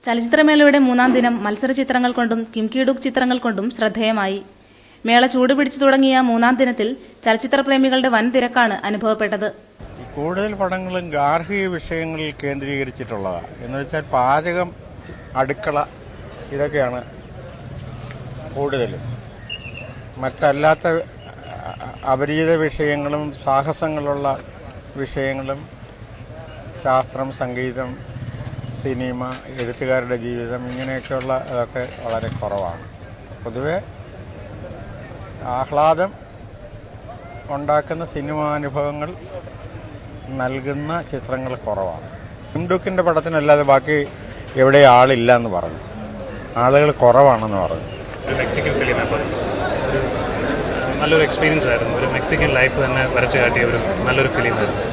ചലച്ചിത്രമേളയുടെ മൂന്നാം ദിനം മത്സരചിത്രങ്ങൾ കൊണ്ടും കിംകിഡുക് ചിത്രങ്ങൾ കൊണ്ടും ശ്രദ്ധേയമായി. മേള ചൂടുപിടിച്ചു തുടങ്ങിയ മൂന്നാം ദിനത്തിൽ ചലച്ചിത്ര പ്രേമികളുടെ വൻ തിരക്കാണ് അനുഭവപ്പെട്ടത്. കൂടുതൽ പടങ്ങളും ഗാർഹിക വിഷയങ്ങളിൽ കേന്ദ്രീകരിച്ചിട്ടുള്ളതാണ്. എന്ന് വെച്ചാൽ പാചകം, അടുക്കള, ഇതൊക്കെയാണ് കൂടുതലും. മറ്റല്ലാത്ത അപരിചിത വിഷയങ്ങളും സാഹസങ്ങളുള്ള വിഷയങ്ങളും ശാസ്ത്രം, സംഗീതം, സിനിമ, എഴുത്തുകാരുടെ ജീവിതം, ഇങ്ങനെയൊക്കെയുള്ള ഇതൊക്കെ വളരെ കുറവാണ്. പൊതുവെ ആഹ്ലാദം ഉണ്ടാക്കുന്ന സിനിമാനുഭവങ്ങൾ നൽകുന്ന ചിത്രങ്ങൾ കുറവാണ്. കിംഡുക്കിൻ്റെ പടത്തിനല്ലാതെ ബാക്കി എവിടെ ആളില്ല എന്ന് പറഞ്ഞു, ആളുകൾ കുറവാണെന്ന് പറഞ്ഞു. ഒരു മെക്സിക്കൻ ഫിലിമാണ്, നല്ലൊരു എക്സ്പീരിയൻസ് ആയിരുന്നു. ഒരു മെക്സിക്കൻ ലൈഫ് തന്നെ വരച്ചു കാട്ടിയ ഒരു നല്ലൊരു ഫിലിമായിരുന്നു.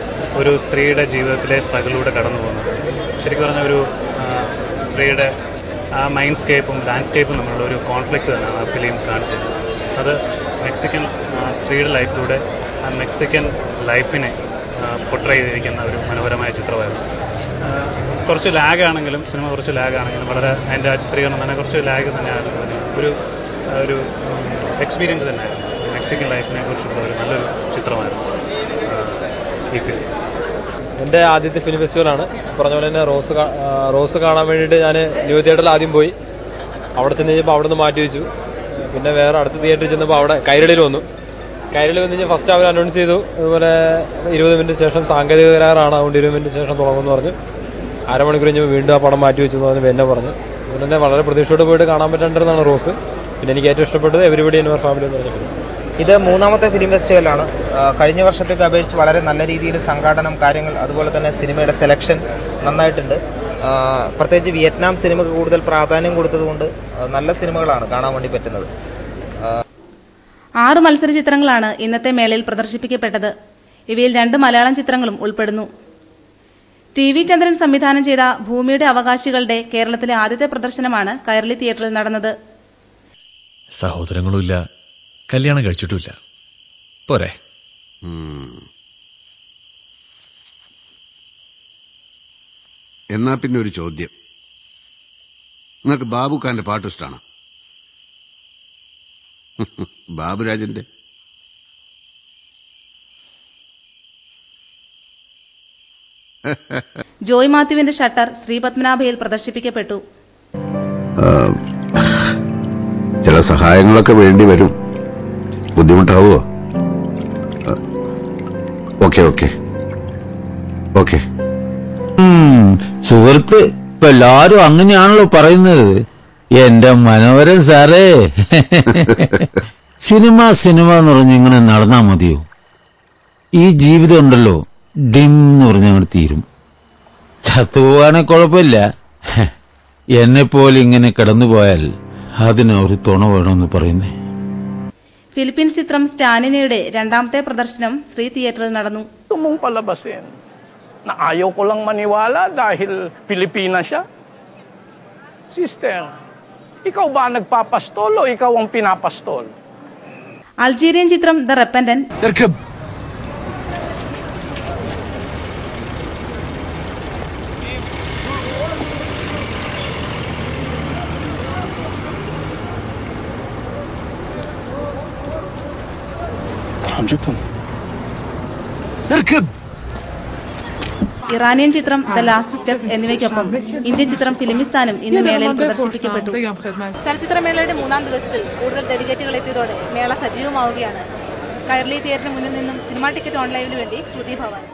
ഒരു സ്ത്രീയുടെ ജീവിതത്തിലെ സ്ട്രഗിലൂടെ കടന്നു പോകുന്നത്. ശരിക്കും പറഞ്ഞാൽ ഒരു സ്ത്രീയുടെ ആ മൈൻഡ്സ്കേപ്പും ലാൻഡ്സ്കേപ്പും തമ്മിലുള്ള ഒരു കോൺഫ്ലിക്റ്റ് തന്നെയാണ് ആ ഫിലിം കാണിച്ചത്. അത് മെക്സിക്കൻ സ്ത്രീയുടെ ലൈഫിലൂടെ ആ മെക്സിക്കൻ ലൈഫിനെ പോർട്രേ ചെയ്തിരിക്കുന്ന ഒരു മനോഹരമായ ചിത്രമായിരുന്നു. കുറച്ച് ലാഗാണെങ്കിലും, സിനിമ കുറച്ച് ലാഗാണെങ്കിലും വളരെ അതിൻ്റെ ആ ചിത്രീകരണം തന്നെ കുറച്ച് ലാഗ് തന്നെയാണ്. ഒരു എക്സ്പീരിയൻസ് തന്നെയായിരുന്നു. മെക്സിക്കൻ ലൈഫിനെ കുറിച്ചുള്ള ഒരു നല്ലൊരു ചിത്രമായിരുന്നു ഈ ഫിലിം. എൻ്റെ ആദ്യത്തെ ഫിലിം ഫെസ്റ്റിവലാണ്. പറഞ്ഞ പോലെ തന്നെ റോസ് കാണാൻ വേണ്ടിയിട്ട് ഞാൻ ന്യൂ തിയേറ്ററിൽ ആദ്യം പോയി. അവിടെ ചെന്ന് കഴിഞ്ഞപ്പോൾ അവിടെ നിന്ന് മാറ്റി വെച്ചു. പിന്നെ വേറെ അടുത്ത തിയേറ്ററിൽ ചെന്നപ്പോൾ അവിടെ കൈരളിയിൽ വന്നു കഴിഞ്ഞാൽ ഫസ്റ്റ് അവർ അനൗൺസ് ചെയ്തു, അതുപോലെ 20 മിനിറ്റ് ശേഷം സാങ്കേതിക തകരാറാണ്, അതുകൊണ്ട് 20 മിനിറ്റ് ശേഷം തുടങ്ങുമെന്ന് പറഞ്ഞു. അരമണിക്കൂർ കഴിഞ്ഞപ്പോൾ വീണ്ടും ആ പടം മാറ്റി വെച്ചു എന്ന് പറഞ്ഞ് പിന്നെ പറഞ്ഞു. അതുകൊണ്ട് തന്നെ വളരെ പ്രതീക്ഷയോടെ പോയിട്ട് കാണാൻ പറ്റേണ്ടതാണ് റോസ്. പിന്നെ എനിക്ക് ഏറ്റവും ഇഷ്ടപ്പെട്ടത് എവരിബഡി ഇൻ യുവർ ഫാമിലി എന്ന് പറഞ്ഞ ഫിലിം. ഇത് മൂന്നാമത്തെ ഫിലിം ഫെസ്റ്റിവലാണ്. കഴിഞ്ഞ വർഷത്തേക്ക് അപേക്ഷിച്ച് വളരെ നല്ല രീതിയിൽ സംഘാടനം, കാര്യങ്ങൾ, അതുപോലെ തന്നെ സിനിമയുടെ സെലക്ഷൻ നന്നായിട്ടുണ്ട്. പ്രത്യേകിച്ച് വിയറ്റ്നാം സിനിമയ്ക്ക് കൂടുതൽ പ്രാധാന്യം കൊടുത്തതുകൊണ്ട് നല്ല സിനിമകളാണ് കാണാൻ വേണ്ടി പറ്റുന്നത്. 6 മത്സര ചിത്രങ്ങളാണ് ഇന്നത്തെ മേളയിൽ പ്രദർശിപ്പിക്കപ്പെട്ടത്. ഇവയിൽ 2 മലയാളം ചിത്രങ്ങളും ഉൾപ്പെടുന്നു. TV ചന്ദ്രൻ സംവിധാനം ചെയ്ത ഭൂമിയുടെ അവകാശികളുടെ കേരളത്തിലെ ആദ്യത്തെ പ്രദർശനമാണ് കൈരളി തിയേറ്ററിൽ നടന്നത്. സഹോദരങ്ങളുമില്ല, കല്യാണം കഴിച്ചിട്ടില്ല, പോരെ. എന്നാ പിന്നെ ഒരു ചോദ്യം, നിങ്ങൾക്ക് ബാബുഖാന്റെ പാട്ട് ഇഷ്ടമാണ്? ബാബുരാജന്റെ? ജോയ് മാത്യുവിന്റെ ഷട്ടർ ശ്രീപത്മനാഭയിൽ പ്രദർശിപ്പിക്കപ്പെട്ടു. ചില സഹായങ്ങളൊക്കെ വേണ്ടി വരും, ബുദ്ധിമുട്ടാവോ? Okay okay okay. സുഹൃത്ത്, ഇപ്പൊ എല്ലാരും അങ്ങനെയാണല്ലോ പറയുന്നത്. എന്റെ മനോഹരൻ സാറേ, സിനിമ എന്ന് പറഞ്ഞ് ഇങ്ങനെ നടന്നാ മതിയോ? ഈ ജീവിതം ഉണ്ടല്ലോ, ഡിം എന്ന് പറഞ്ഞങ്ങോട്ട് തീരും. ചത്തുപോകാനെ കുഴപ്പമില്ല, എന്നെപ്പോലെ ഇങ്ങനെ കിടന്നുപോയാൽ അതിന് ഒരു തുണ വേണമെന്ന് പറയുന്നേ. ഫിലിപ്പീൻസ് ചിത്രം സ്റ്റാനിനയുടെ 2ാമത്തെ പ്രദർശനം ശ്രീ തിയേറ്ററിൽ നടന്നു. Na ayaw ko lang maniwala dahil Pilipina siya. Sister, ikaw ba nagpapastol o ikaw ang pinapastol? Algerian ചിത്രം ദ റെപ്പൻഡന്റ് ഇറാനിയൻ ചിത്രം ദ ലാസ്റ്റ് സ്റ്റെപ്പ് എന്നിവയ്ക്കൊപ്പം ഇന്ത്യൻ ചിത്രം ഫിലിമിസ്ഥാനും ഇന്ന് മേളയിൽ പ്രദർശിപ്പിക്കപ്പെട്ടു. ചലച്ചിത്രമേളയുടെ 3ാം ദിവസത്തിൽ കൂടുതൽ ഡെലിഗേറ്റുകൾ എത്തിയതോടെ മേള സജീവമാവുകയാണ്. കൈരളി തിയേറ്ററിന് മുന്നിൽ നിന്നും സിനിമാ ടിക്കറ്റ് ഓൺലൈനിനു വേണ്ടി ശ്രുതി ഭവാനി.